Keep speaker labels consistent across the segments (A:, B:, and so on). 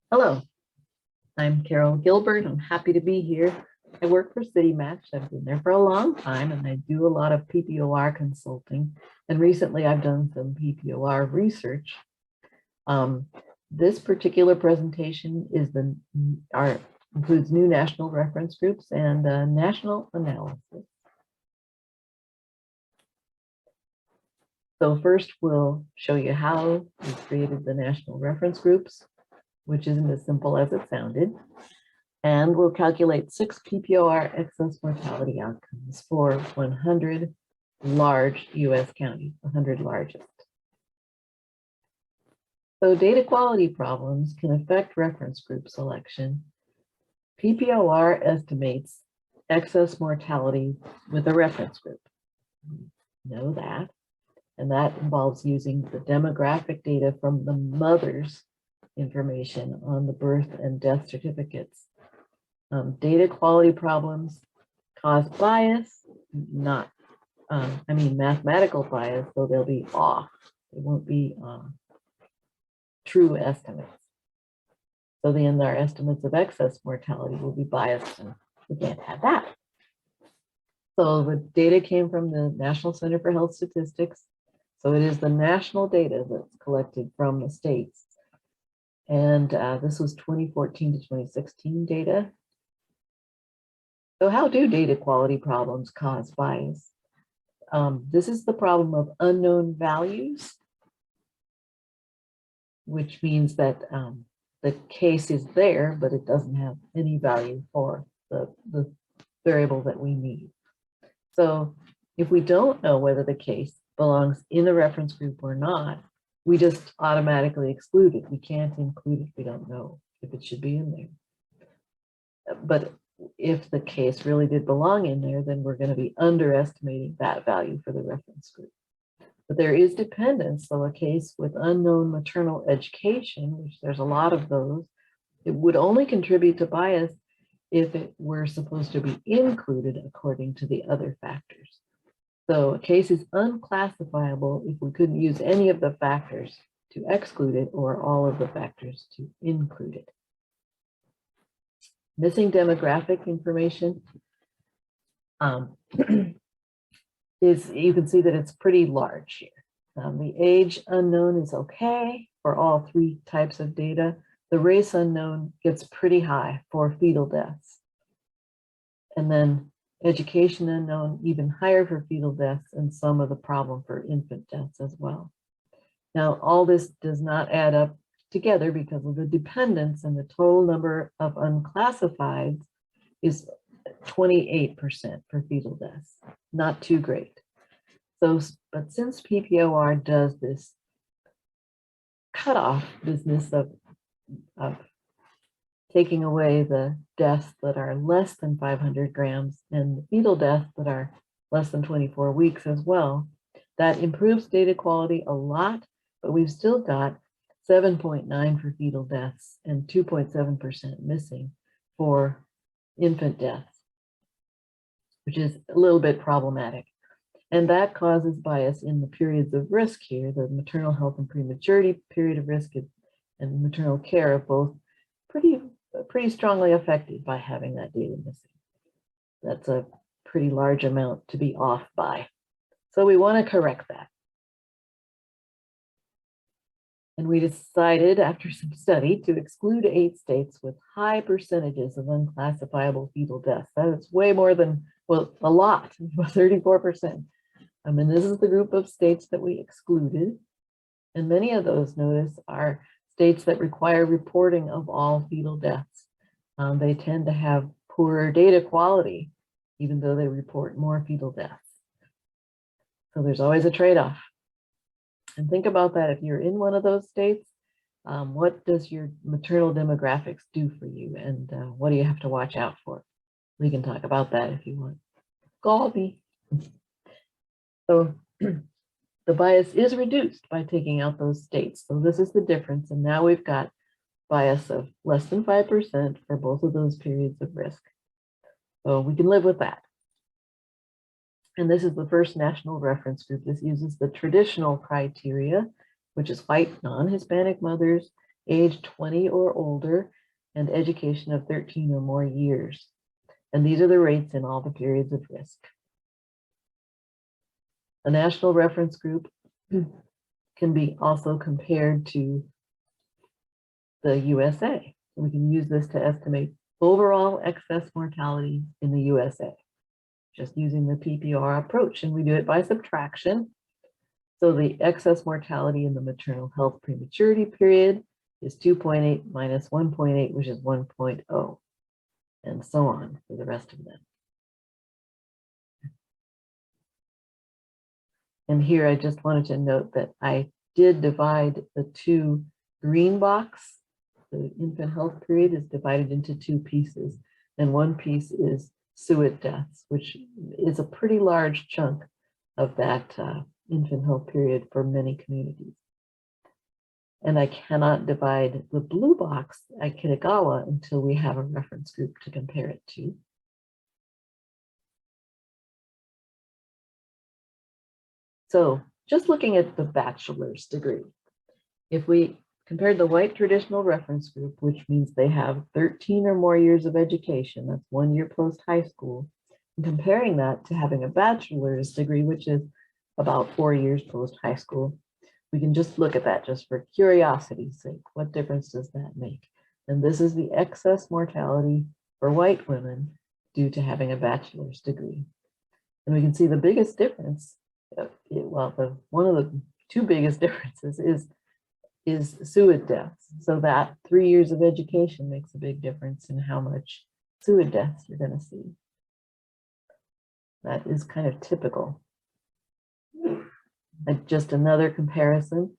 A: Hello, I'm Carol Gilbert. I'm happy to be here. I work for CityMatch. I've been there for a long time and I do a lot of PPOR consulting. And recently I've done some PPOR research. This particular presentation is includes new national reference groups and national analysis. So first we'll show you how we created the national reference groups, which isn't as simple as it sounded. And we'll calculate 6 PPOR excess mortality outcomes for 100 large US counties, 100 largest. So data quality problems can affect reference group selection. PPOR estimates excess mortality with a reference group. We know that. And that involves using the demographic data from the mother's information on the birth and death certificates. Data quality problems cause bias, mathematical bias, so they'll be off. They won't be true estimates. So then our estimates of excess mortality will be biased, and we can't have that. So the data came from the National Center for Health Statistics. So it is the national data that's collected from the states. And this was 2014 to 2016 data. So how do data quality problems cause bias? This is the problem of unknown values, which means that the case is there, but it doesn't have any value for the variable that we need. So if we don't know whether the case belongs in the reference group or not, we just automatically exclude it. We can't include it. We don't know if it should be in there. But if the case really did belong in there, then we're going to be underestimating that value for the reference group. But there is dependence. So a case with unknown maternal education, which there's a lot of those, it would only contribute to bias if it were supposed to be included according to the other factors. So a case is unclassifiable if we couldn't use any of the factors to exclude it or all of the factors to include it. Missing demographic information is, you can see that it's pretty large here. The age unknown is okay for all 3 types of data. The race unknown gets pretty high for fetal deaths. And then education unknown, even higher for fetal deaths, and some of the problem for infant deaths as well. Now, all this does not add up together because of the dependence, and the total number of unclassifieds is 28% for fetal deaths, not too great. So, but since PPOR does this cutoff business of taking away the deaths that are less than 500 grams and the fetal deaths that are less than 24 weeks as well, that improves data quality a lot, but we've still got 7.9 for fetal deaths and 2.7% missing for infant deaths, which is a little bit problematic. And that causes bias in the periods of risk here. The maternal health and prematurity period of risk and maternal care are both pretty strongly affected by having that data missing. That's a pretty large amount to be off by. So we want to correct that. And we decided after some study to exclude 8 states with high percentages of unclassifiable fetal deaths. That is way more than, well, a lot, 34%. I mean, this is the group of states that we excluded. And many of those, notice, are states that require reporting of all fetal deaths. They tend to have poorer data quality, even though they report more fetal deaths. So there's always a trade-off. And think about that. If you're in one of those states, what does your maternal demographics do for you? And what do you have to watch out for? We can talk about that if you want. Call me. So the bias is reduced by taking out those states. So this is the difference. And now we've got bias of less than 5% for both of those periods of risk. So we can live with that. And this is the first national reference group. This uses the traditional criteria, which is white non-Hispanic mothers age 20 or older, and education of 13 or more years. And these are the rates in all the periods of risk. A national reference group can be also compared to the USA. We can use this to estimate overall excess mortality in the USA, just using the PPOR approach, and we do it by subtraction. So the excess mortality in the maternal health prematurity period is 2.8 minus 1.8, which is 1.0, and so on for the rest of them. And here I just wanted to note that I did divide the two green box. The infant health period is divided into two pieces, and one piece is SUID deaths, which is a pretty large chunk of that infant health period for many communities. And I cannot divide the blue box at Kitagawa until we have a reference group to compare it to. So just looking at the bachelor's degree, if we compared the white traditional reference group, which means they have 13 or more years of education, that's 1 year post high school, and comparing that to having a bachelor's degree, which is about 4 years post high school, we can just look at that just for curiosity's sake. What difference does that make? And this is the excess mortality for white women due to having a bachelor's degree. And we can see the biggest difference, one of the two biggest differences is SUID deaths. So that 3 years of education makes a big difference in how much SUID deaths you're going to see. That is kind of typical. And just another comparison,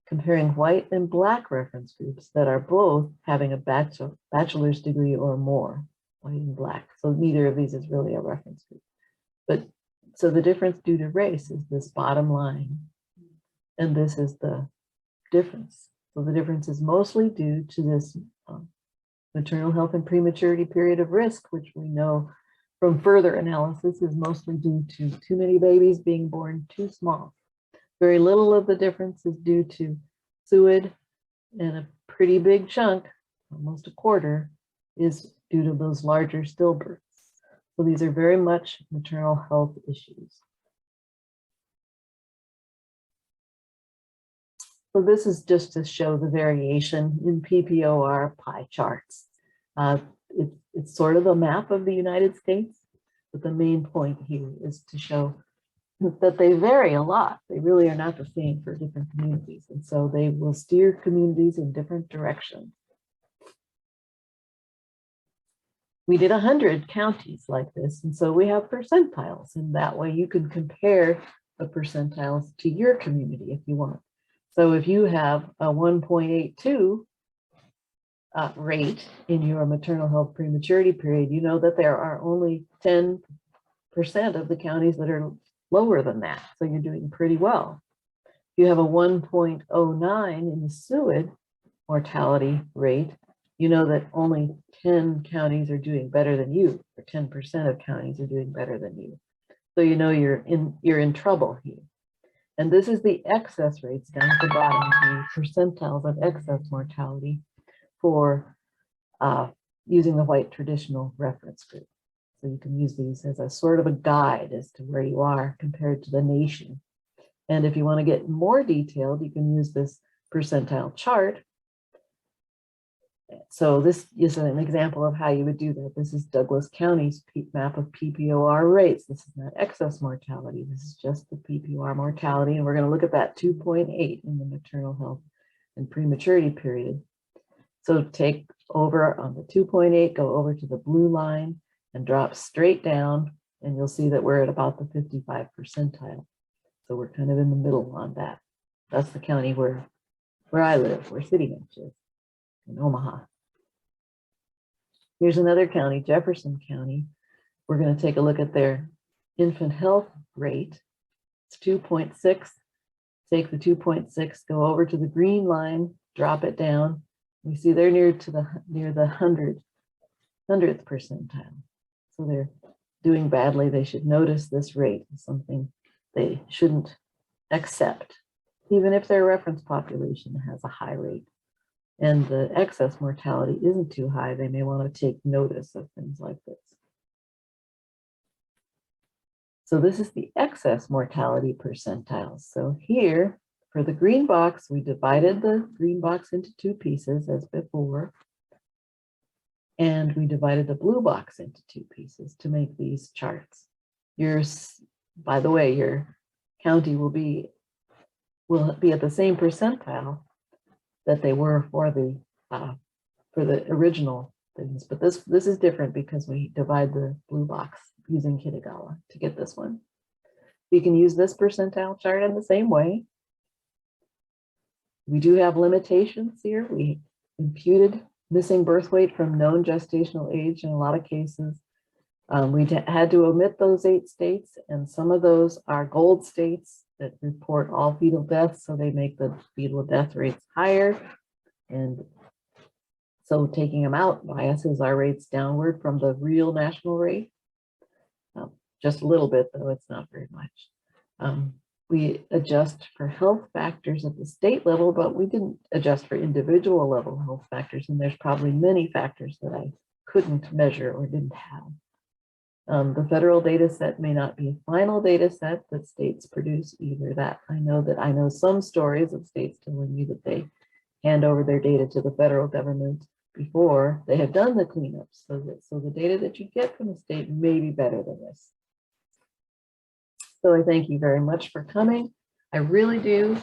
A: comparing white and black reference groups that are both having a bachelor's degree or more, white and black. So neither of these is really a reference group. But so the difference due to race is this bottom line, and this is the difference. So the difference is mostly due to this maternal health and prematurity period of risk, which we know from further analysis is mostly due to too many babies being born too small. Very little of the difference is due to SUID, and a pretty big chunk, almost a quarter, is due to those larger stillbirths. So these are very much maternal health issues. So this is just to show the variation in PPOR pie charts. It's sort of a map of the United States, but the main point here is to show that they vary a lot. They really are not the same for different communities. And so they will steer communities in different directions. We did 100 counties like this. And so we have percentiles. And that way you can compare the percentiles to your community if you want. So if you have a 1.82 rate in your maternal health prematurity period, you know that there are only 10% of the counties that are lower than that. So you're doing pretty well. If you have a 1.09 in the SUID mortality rate, you know that only 10 counties are doing better than you, or 10% of counties are doing better than you. So you know you're in trouble here. And this is the excess rates down at the bottom, the percentiles of excess mortality for using the white traditional reference group. So you can use these as a sort of a guide as to where you are compared to the nation. And if you want to get more detailed, you can use this percentile chart. So this is an example of how you would do that. This is Douglas County's map of PPOR rates. This is not excess mortality. This is just the PPOR mortality. And we're going to look at that 2.8 in the maternal health and prematurity period. So take over on the 2.8, go over to the blue line and drop straight down. And you'll see that we're at about the 55 percentile. So we're kind of in the middle on that. That's the county where I live, where City Match is, in Omaha. Here's another county, Jefferson County. We're going to take a look at their infant health rate. It's 2.6. Take the 2.6, go over to the green line, drop it down. We see they're near the 100th percentile. So they're doing badly. They should notice this rate as something they shouldn't accept, even if their reference population has a high rate. and the excess mortality isn't too high, they may want to take notice of things like this. So this is the excess mortality percentiles. So here, for the green box, we divided the green box into two pieces as before. And we divided the blue box into two pieces to make these charts. By the way, your county will be at the same percentile that they were for the original things, but this is different because we divide the blue box using Kitagawa to get this one. You can use this percentile chart in the same way. We do have limitations here. We imputed missing birth weight from known gestational age in a lot of cases. We had to omit those 8 states, and some of those are gold states that report all fetal deaths, so they make the fetal death rates higher. And so taking them out biases our rates downward from the real national rate. Just a little bit, though, it's not very much. We adjust for health factors at the state level, but we didn't adjust for individual level health factors, and there's probably many factors that I couldn't measure or didn't have. The federal data set may not be a final data set that states produce either. That I know some stories of states telling me that they hand over their data to the federal government before they have done the cleanups. So the data that you get from the state may be better than this. So I thank you very much for coming. I really do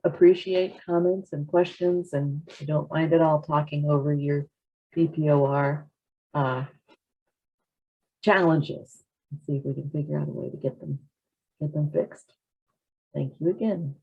A: appreciate comments and questions, and I don't mind at all talking over your PPOR challenges and see if we can figure out a way to get them fixed. Thank you again.